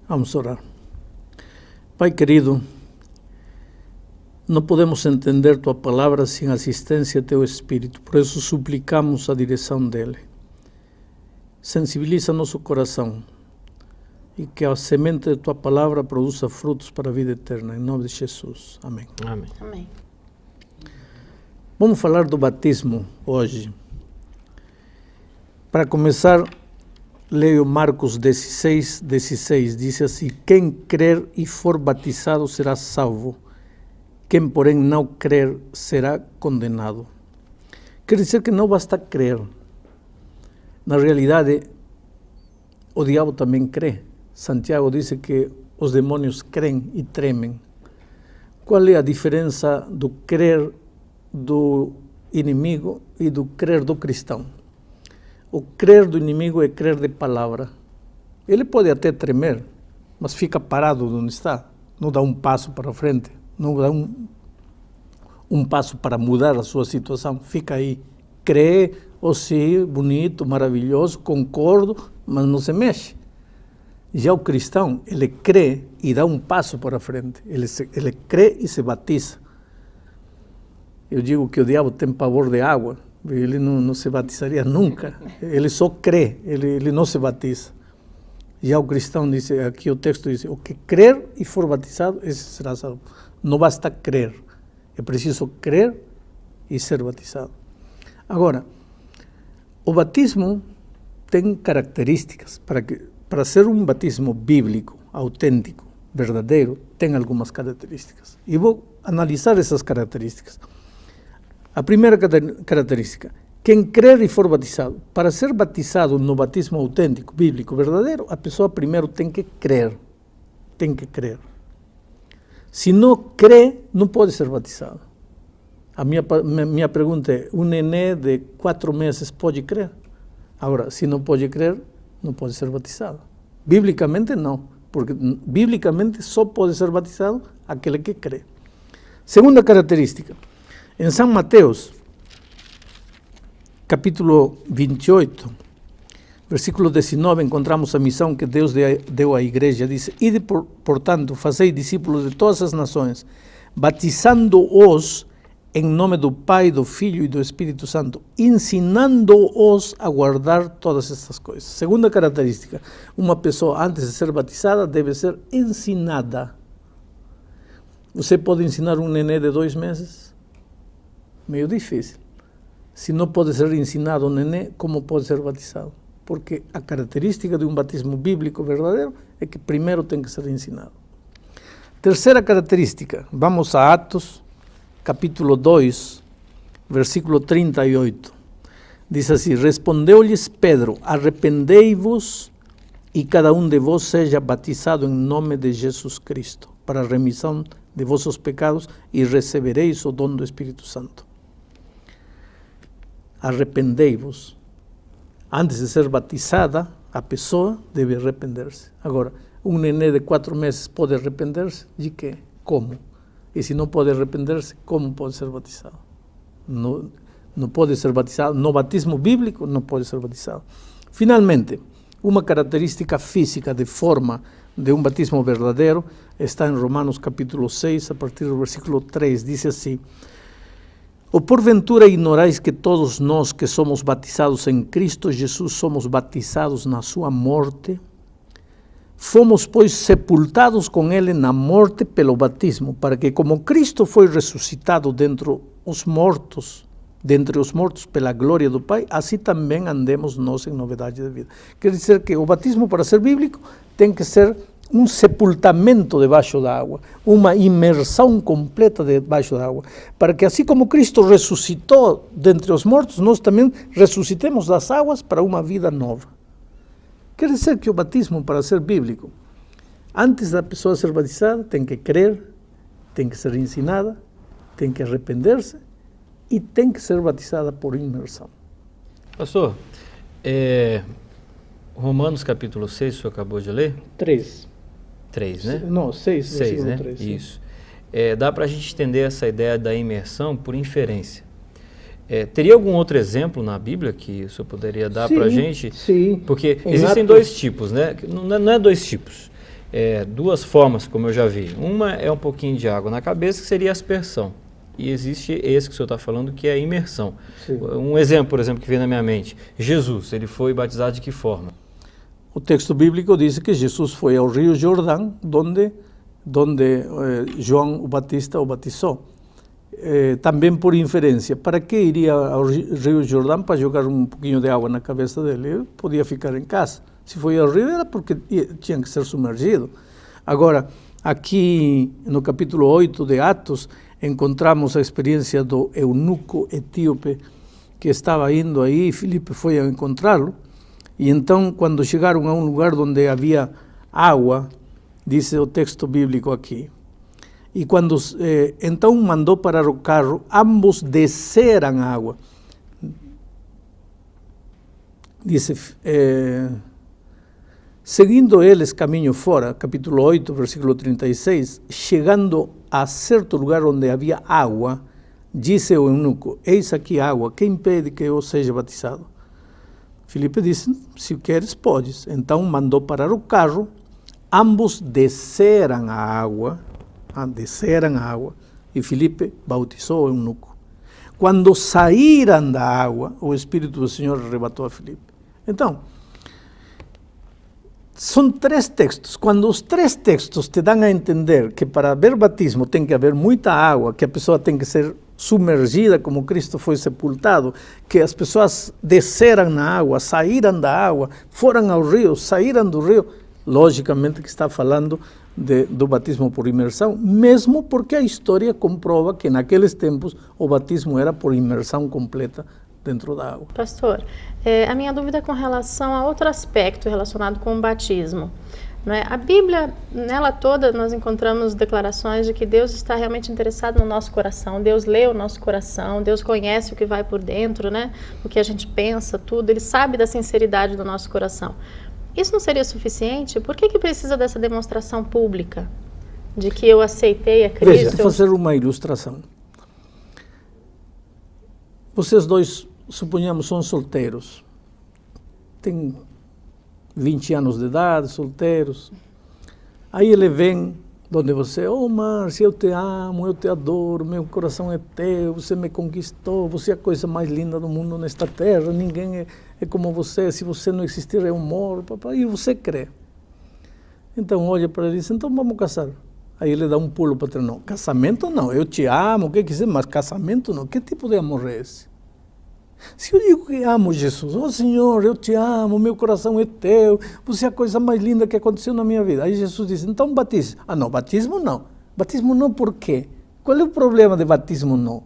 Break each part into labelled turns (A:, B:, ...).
A: Vamos orar. Pai querido, não podemos entender Tua palavra sem a assistência de Teu Espírito, por isso suplicamos a direção dele. Sensibiliza nosso coração e que a semente de Tua palavra produza frutos para a vida eterna, em nome de Jesus. Amém.
B: Amém.
C: Amém.
A: Vamos falar do batismo hoje. Para começar, leio Marcos 16, diz assim: quem crer e for batizado será salvo, quem porém não crer será condenado. Quer dizer que não basta crer. Na realidade, o diabo também crê. Santiago diz que os demônios creem e tremem. Qual é a diferença do crer do inimigo e do crer do cristão? O crer do inimigo é crer de palavra. Ele pode até tremer, mas fica parado onde está. Não dá um passo para frente, não dá um passo para mudar a sua situação. Fica aí, crê, sim, bonito, maravilhoso, concordo, mas não se mexe. Já o cristão, ele crê e dá um passo para frente. Ele crê e se batiza. Eu digo que o diabo tem pavor de água. Ele não se batizaria nunca. Ele só crê, ele não se batiza. Já o cristão diz, aqui o texto diz, o que crer e for batizado, esse será salvo. Não basta crer, é preciso crer e ser batizado. Agora, o batismo tem características. Para ser um batismo bíblico, autêntico, verdadeiro, tem algumas características. E vou analisar essas características. A primeira característica, quem crer e for batizado. Para ser batizado no batismo autêntico, bíblico, verdadeiro, a pessoa primeiro tem que crer. Tem que crer. Se não crê, não pode ser batizado. A minha pergunta é, um nenê de 4 meses pode crer? Agora, se não pode crer, não pode ser batizado. Biblicamente, não. Porque biblicamente só pode ser batizado aquele que crê. Segunda característica. Em São Mateus, capítulo 28, versículo 19, encontramos a missão que Deus deu à igreja. Diz, ide, portanto, fazei discípulos de todas as nações, batizando-os em nome do Pai, do Filho e do Espírito Santo, ensinando-os a guardar todas estas coisas. Segunda característica, uma pessoa antes de ser batizada deve ser ensinada. Você pode ensinar um nenê de 2 meses? Meio difícil. Se não pode ser ensinado um nenê, como pode ser batizado? Porque a característica de um batismo bíblico verdadeiro é que primeiro tem que ser ensinado. Terceira característica, vamos a Atos, capítulo 2, versículo 38. Diz assim, respondeu-lhes Pedro, arrependei-vos e cada um de vós seja batizado em nome de Jesus Cristo, para a remissão de vossos pecados e recebereis o dom do Espírito Santo. Arrependei-vos. Antes de ser batizada, a pessoa deve arrepender-se. Agora, um nenê de 4 meses pode arrepender-se? De quê? Como? E se não pode arrepender-se, como pode ser batizado? Não pode ser batizado. No batismo bíblico, não pode ser batizado. Finalmente, uma característica física de forma de um batismo verdadeiro está em Romanos capítulo 6, a partir do versículo 3, diz assim, ou porventura ignorais que todos nós que somos batizados em Cristo Jesus somos batizados na sua morte? Fomos, pois, sepultados com ele na morte pelo batismo, para que como Cristo foi ressuscitado dentre os mortos pela glória do Pai, assim também andemos nós em novidade de vida. Quer dizer que o batismo, para ser bíblico, tem que ser um sepultamento debaixo da água, uma imersão completa debaixo da água, para que assim como Cristo ressuscitou dentre os mortos, nós também ressuscitemos das águas para uma vida nova. Quer dizer que o batismo, para ser bíblico, antes da pessoa ser batizada, tem que crer, tem que ser ensinada, tem que arrepender-se e tem que ser batizada por imersão.
B: Pastor, Romanos capítulo 6, o senhor acabou de ler?
A: 3,
B: né?
A: Não, 6,
B: 6, né?
A: 3.
B: Isso. Dá para a gente entender essa ideia da imersão por inferência. Teria algum outro exemplo na Bíblia que o senhor poderia dar para a gente?
A: Sim.
B: Porque
A: Em
B: existem
A: Atos...
B: 2 tipos, né? Não é 2 tipos. duas formas, como eu já vi. Uma é um pouquinho de água na cabeça, que seria aspersão. E existe esse que o senhor está falando, que é a imersão. Sim. Um exemplo, por exemplo, que vem na minha mente. Jesus, ele foi batizado de que forma?
A: O texto bíblico diz que Jesus foi ao rio Jordão, donde João o Batista o batizou. Também por inferência. Para que iria ao rio Jordão? Para jogar um pouquinho de água na cabeça dele. Ele podia ficar em casa. Se foi ao rio era porque tinha que ser submergido. Agora, aqui no capítulo 8 de Atos, encontramos a experiência do eunuco etíope que estava indo aí, Filipe foi a encontrá-lo, e então quando chegaram a um lugar onde havia água, diz o texto bíblico aqui, e quando então mandou parar o carro, ambos desceram a água. Diz, seguindo eles caminho fora, capítulo 8, versículo 36, chegando a certo lugar onde havia água, disse o eunuco, eis aqui água, que impede que eu seja batizado? Filipe disse, se queres, podes. Então mandou parar o carro, ambos desceram a água, e Filipe bautizou o eunuco. Quando saíram da água, o Espírito do Senhor arrebatou a Filipe. Então, são três textos. Quando os três textos te dão a entender que para haver batismo tem que haver muita água, que a pessoa tem que ser submergida como Cristo foi sepultado, que as pessoas desceram na água, saíram da água, foram ao rio, saíram do rio, logicamente que está falando do batismo por imersão, mesmo porque a história comprova que naqueles tempos o batismo era por imersão completa dentro da água.
C: Pastor, a minha dúvida é com relação a outro aspecto relacionado com o batismo. Não é? A Bíblia, nela toda, nós encontramos declarações de que Deus está realmente interessado no nosso coração, Deus lê o nosso coração, Deus conhece o que vai por dentro, né? O que a gente pensa, tudo, Ele sabe da sinceridade do nosso coração. Isso não seria suficiente? Por que precisa dessa demonstração pública de que eu aceitei a Cristo?
A: Veja, vou fazer uma ilustração. Vocês dois, suponhamos, são solteiros. Tem 20 anos de idade, solteiros. Aí ele vem onde você, Márcia, eu te amo, eu te adoro, meu coração é teu, você me conquistou, você é a coisa mais linda do mundo nesta terra, ninguém é como você, se você não existir eu moro, papai, e você crê. Então olha para ele e diz, então vamos casar. Aí ele dá um pulo para trás, não, casamento não, eu te amo, o que quiser, mas casamento não, que tipo de amor é esse? Se eu digo que amo Jesus, Senhor, eu te amo, meu coração é teu, você é a coisa mais linda que aconteceu na minha vida. Aí Jesus diz, então batize. Ah não, batismo não. Batismo não por quê? Qual é o problema de batismo não?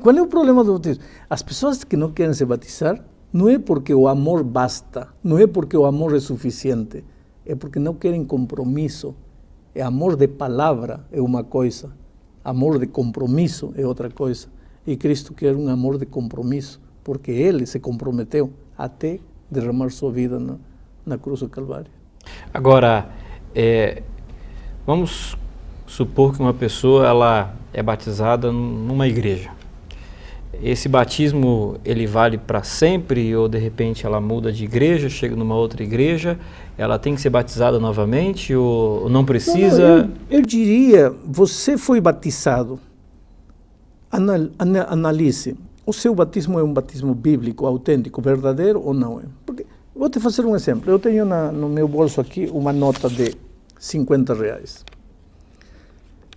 A: Qual é o problema do batismo? As pessoas que não querem se batizar, não é porque o amor basta, não é porque o amor é suficiente, é porque não querem compromisso. É amor de palavra é uma coisa, amor de compromisso é outra coisa. E Cristo quer um amor de compromisso, porque Ele se comprometeu até derramar sua vida na cruz do Calvário.
B: Agora, vamos supor que uma pessoa ela é batizada numa igreja. Esse batismo, ele vale para sempre ou de repente ela muda de igreja, chega numa outra igreja, ela tem que ser batizada novamente ou não precisa?
A: Não, eu diria, você foi batizado. Analise, o seu batismo é um batismo bíblico, autêntico, verdadeiro ou não é? Porque, vou te fazer um exemplo, eu tenho no meu bolso aqui uma nota de R$50.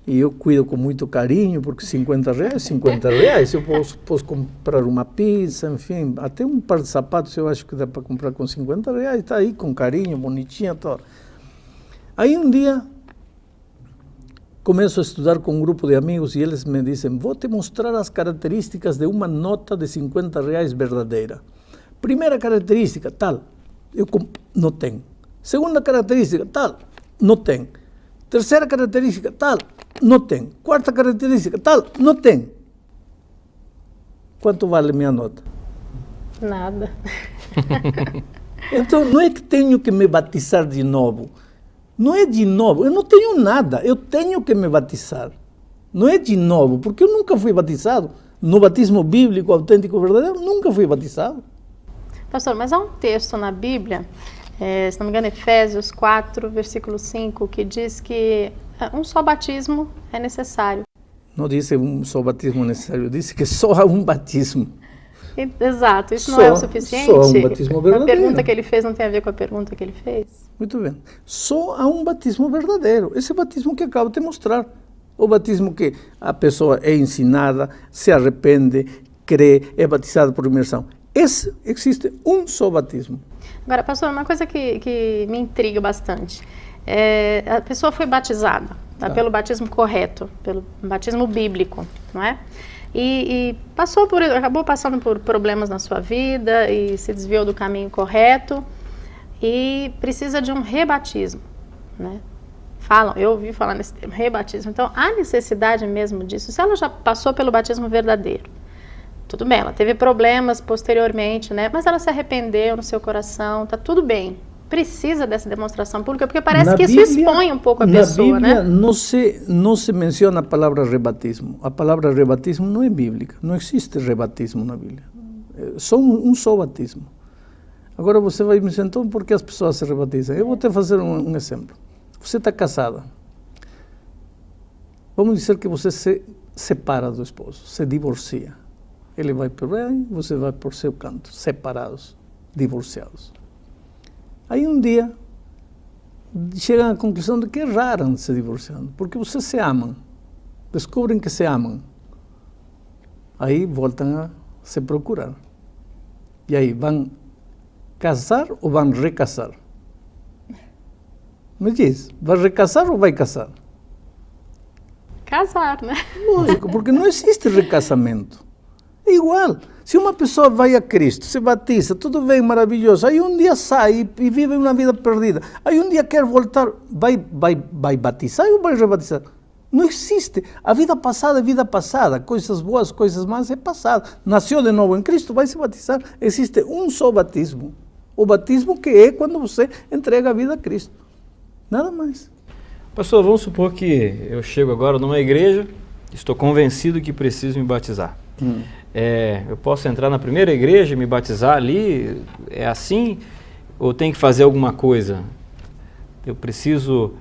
A: E eu cuido com muito carinho, porque R$50, eu posso comprar uma pizza, enfim, até um par de sapatos eu acho que dá para comprar com R$50, está aí com carinho, bonitinha, todo. Aí um dia, começo a estudar com um grupo de amigos e eles me dizem, vou te mostrar as características de uma nota de R$50 verdadeira. Primeira característica, tal, eu não tenho. Segunda característica, tal, não tenho. Terceira característica, tal, não tem. Quarta característica, tal, não tem. Quanto vale minha nota?
C: Nada.
A: Então, não é que tenho que me batizar de novo. Não é de novo. Eu não tenho nada. Eu tenho que me batizar. Não é de novo, porque eu nunca fui batizado. No batismo bíblico, autêntico, verdadeiro, nunca fui batizado.
C: Pastor, mas há um texto na Bíblia se não me engano, Efésios 4, versículo 5, que diz que um só batismo é necessário.
A: Não disse um só batismo necessário, disse que só há um batismo.
C: Exato, isso não é o suficiente?
A: Só um batismo verdadeiro.
C: A pergunta que ele fez não tem a ver com a pergunta que ele fez?
A: Muito bem. Só há um batismo verdadeiro. Esse batismo que acabo de mostrar. O batismo que a pessoa é ensinada, se arrepende, crê, é batizada por imersão. Existe um só batismo.
C: Agora, pastor, uma coisa que me intriga bastante. A pessoa foi batizada pelo batismo correto, pelo batismo bíblico, não é? E acabou passando por problemas na sua vida e se desviou do caminho correto e precisa de um rebatismo, né? Eu ouvi falar nesse termo, rebatismo. Então, há necessidade mesmo disso. Se ela já passou pelo batismo verdadeiro, tudo bem, ela teve problemas posteriormente, né? Mas ela se arrependeu no seu coração, tá tudo bem. Precisa dessa demonstração pública, porque parece que isso expõe um pouco a pessoa, né?
A: Na Bíblia não se menciona a palavra rebatismo. A palavra rebatismo não é bíblica. Não existe rebatismo na Bíblia. É só um só batismo. Agora você vai me dizer, então, por que as pessoas se rebatizam? Eu vou te fazer um exemplo. Você está casada. Vamos dizer que você se separa do esposo, se divorcia. Ele vai por bem, você vai por seu canto, separados, divorciados. Aí um dia chegam à conclusão de que erraram se divorciando, porque vocês se amam, descobrem que se amam. Aí voltam a se procurar. E aí, vão casar ou vão recasar? Me diz, vai recasar ou vai casar?
C: Casar, né?
A: Lógico, porque não existe recasamento. É igual. Se uma pessoa vai a Cristo, se batiza, tudo bem, maravilhoso, aí um dia sai e vive uma vida perdida, aí um dia quer voltar, vai batizar ou vai rebatizar? Não existe. A vida passada é vida passada, coisas boas, coisas más é passado. Nasceu de novo em Cristo, vai se batizar. Existe um só batismo. O batismo que é quando você entrega a vida a Cristo. Nada mais.
B: Pastor, vamos supor que eu chego agora numa igreja, estou convencido que preciso me batizar. Eu posso entrar na primeira igreja e me batizar ali? É assim? Ou tem que fazer alguma coisa? Eu preciso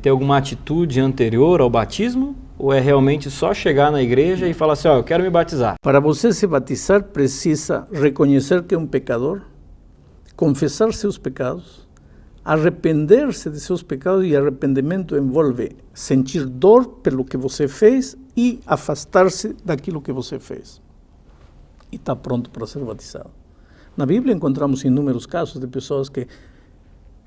B: ter alguma atitude anterior ao batismo? Ou é realmente só chegar na igreja e falar assim, eu quero me batizar?
A: Para você se batizar, precisa reconhecer que é um pecador, confessar seus pecados, arrepender-se de seus pecados, e arrependimento envolve sentir dor pelo que você fez e afastar-se daquilo que você fez. E está pronto para ser batizado. Na Bíblia encontramos inúmeros casos de pessoas que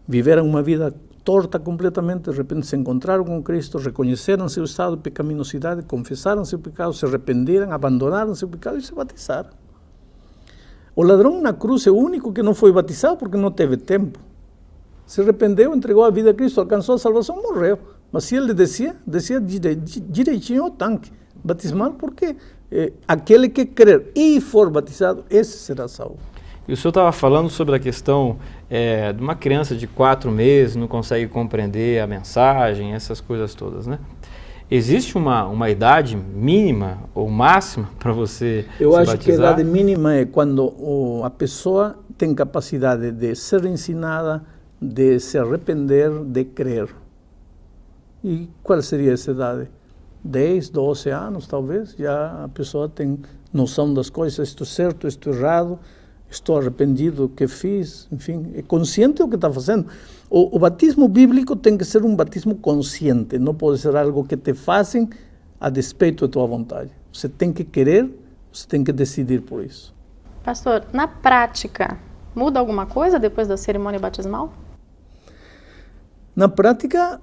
A: viveram uma vida torta completamente, de repente se encontraram com Cristo, reconheceram seu estado de pecaminosidade, confessaram seu pecado, se arrependeram, abandonaram seu pecado e se batizaram. O ladrão na cruz é o único que não foi batizado porque não teve tempo. Se arrependeu, entregou a vida a Cristo, alcançou a salvação, morreu. Mas se ele descia direitinho ao tanque batismal, porque aquele que crer e for batizado, esse será salvo.
B: E o senhor estava falando sobre a questão de uma criança de 4 meses, não consegue compreender a mensagem, essas coisas todas, né? Existe uma idade mínima ou máxima para você se batizar?
A: Eu acho que a idade mínima é quando a pessoa tem capacidade de ser ensinada, de se arrepender, de crer. E qual seria essa idade? 10, 12 anos, talvez, já a pessoa tem noção das coisas, isto é certo, isto é errado, estou arrependido do que fiz, enfim, é consciente do que está fazendo. O batismo bíblico tem que ser um batismo consciente, não pode ser algo que te fazem a despeito da tua vontade. Você tem que querer, você tem que decidir por isso.
C: Pastor, na prática, muda alguma coisa depois da cerimônia batismal?
A: Na prática,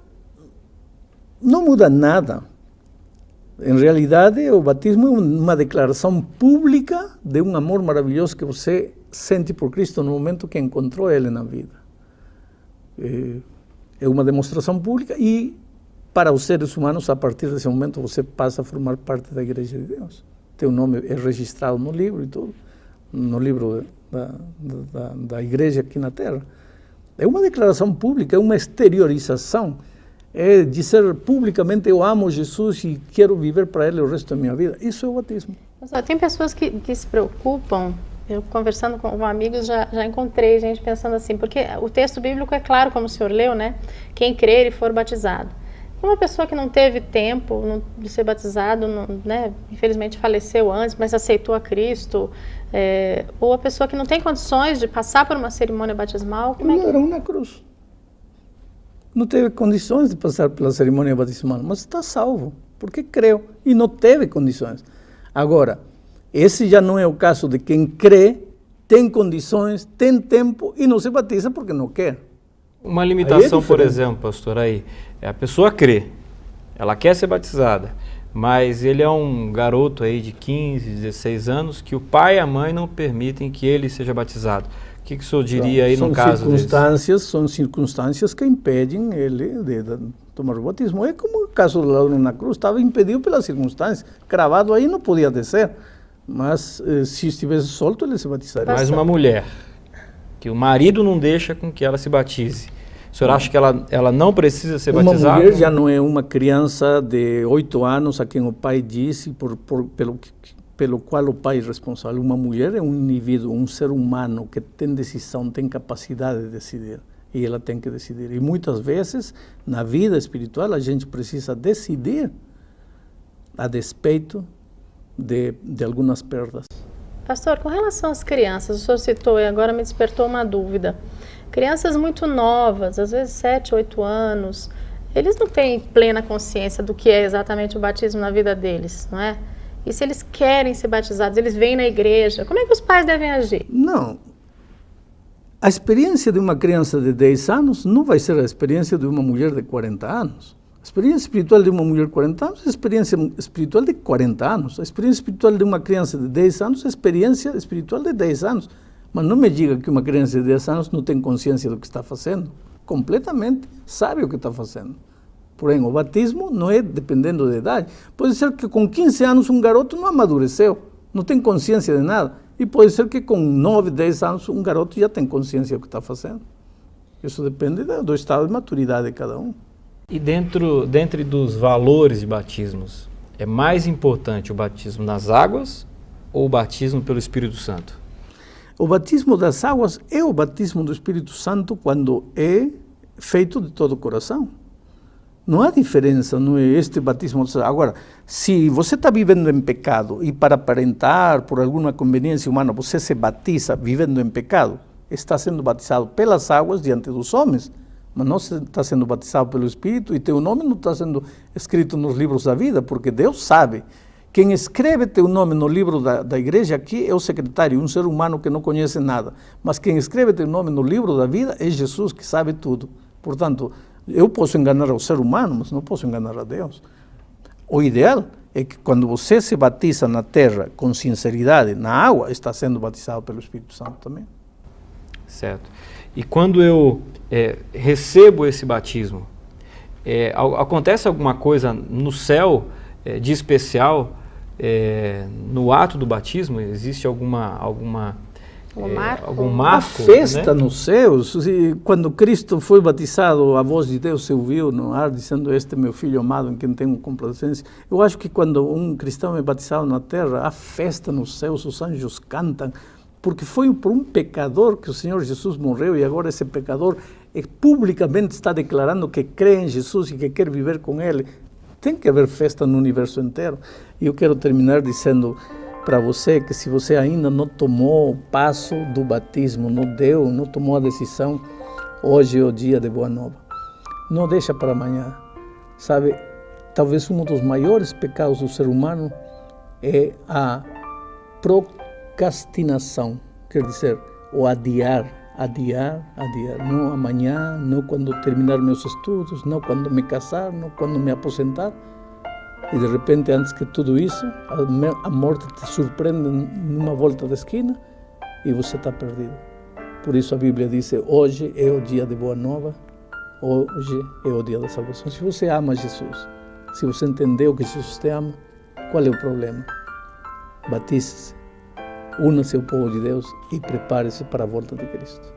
A: não muda nada. Em realidade, o batismo é uma declaração pública de um amor maravilhoso que você sente por Cristo no momento que encontrou Ele na vida. É uma demonstração pública e, para os seres humanos, a partir desse momento, você passa a formar parte da Igreja de Deus. Teu nome é registrado no livro e tudo, no livro da Igreja aqui na Terra. É uma declaração pública, é uma exteriorização. É dizer publicamente, eu amo Jesus e quero viver para Ele o resto da minha vida. Isso é o batismo.
C: Tem pessoas que se preocupam Eu conversando com amigos já encontrei gente pensando assim, porque o texto bíblico é claro, como o senhor leu, né? Quem crer e for batizado. Uma pessoa que não teve tempo de ser batizado, né? Infelizmente faleceu antes, mas aceitou a Cristo, ou a pessoa que não tem condições de passar por uma cerimônia batismal, como é que...
A: Era uma cruz. Não teve condições de passar pela cerimônia batismal, mas está salvo, porque creu e não teve condições. Agora, esse já não é o caso de quem crê, tem condições, tem tempo e não se batiza porque não quer.
B: Uma limitação, por exemplo, pastor, aí, a pessoa crê, ela quer ser batizada, mas ele é um garoto aí de 15, 16 anos que o pai e a mãe não permitem que ele seja batizado. O que o senhor diria aí no caso desse?
A: São circunstâncias que impedem ele de tomar o batismo. É como o caso do ladrão na cruz, estava impedido pelas circunstâncias, cravado aí não podia descer, mas se estivesse solto ele se batizaria.
B: Mas uma mulher, que o marido não deixa com que ela se batize, o senhor acha que ela não precisa ser batizada?
A: Uma mulher já não é uma criança de 8 anos a quem o pai disse, pelo qual o pai é responsável. Uma mulher é um indivíduo, um ser humano que tem decisão, tem capacidade de decidir. E ela tem que decidir. E muitas vezes, na vida espiritual, a gente precisa decidir a despeito de algumas perdas.
C: Pastor, com relação às crianças, o senhor citou e agora me despertou uma dúvida. Crianças muito novas, às vezes 7, 8 anos, eles não têm plena consciência do que é exatamente o batismo na vida deles, não é? E se eles querem ser batizados, eles vêm na igreja, como é que os pais devem agir?
A: Não. A experiência de uma criança de 10 anos não vai ser a experiência de uma mulher de 40 anos. A experiência espiritual de uma mulher de 40 anos é a experiência espiritual de 40 anos. A experiência espiritual de uma criança de 10 anos é a experiência espiritual de 10 anos. Mas não me diga que uma criança de 10 anos não tem consciência do que está fazendo. Completamente sabe o que está fazendo. Porém, o batismo não é dependendo da idade. Pode ser que com 15 anos um garoto não amadureceu, não tem consciência de nada. E pode ser que com 9, 10 anos um garoto já tem consciência do que está fazendo. Isso depende do estado de maturidade de cada um.
B: E dentre dos valores de batismos, é mais importante o batismo nas águas ou o batismo pelo Espírito Santo?
A: O batismo das águas é o batismo do Espírito Santo quando é feito de todo o coração. Não há diferença, não é este batismo. Agora, se você está vivendo em pecado e para aparentar, por alguma conveniência humana, você se batiza vivendo em pecado, está sendo batizado pelas águas diante dos homens, mas não está sendo batizado pelo Espírito e teu nome não está sendo escrito nos livros da vida, porque Deus sabe. Quem escreve teu nome no livro da igreja aqui é o secretário, um ser humano que não conhece nada. Mas quem escreve teu nome no livro da vida é Jesus, que sabe tudo. Portanto, eu posso enganar o ser humano, mas não posso enganar a Deus. O ideal é que quando você se batiza na terra com sinceridade, na água, está sendo batizado pelo Espírito Santo também.
B: Certo. E quando eu recebo esse batismo, acontece alguma coisa no céu de especial no ato do batismo? Existe algum marco?
A: A festa, né? Nos céus, quando Cristo foi batizado, a voz de Deus se ouviu no ar, dizendo: este é meu filho amado em quem tenho complacência. Eu acho que quando um cristão é batizado na terra, há festa nos céus, os anjos cantam, porque foi por um pecador que o Senhor Jesus morreu, e agora esse pecador publicamente está declarando que crê em Jesus e que quer viver com Ele. Tem que haver festa no universo inteiro. E eu quero terminar dizendo para você que se você ainda não tomou o passo do batismo, não tomou a decisão, hoje é o dia de boa nova. Não deixa para amanhã. Sabe, talvez um dos maiores pecados do ser humano é a procrastinação, quer dizer, o adiar. Não amanhã, não quando terminar meus estudos, não quando me casar, não quando me aposentar. E de repente, antes que tudo isso, a morte te surpreende numa volta da esquina e você está perdido. Por isso a Bíblia diz: hoje é o dia de boa nova, hoje é o dia da salvação. Se você ama Jesus, se você entendeu que Jesus te ama, qual é o problema? Batize-se, una-se ao povo de Deus e prepare-se para a volta de Cristo.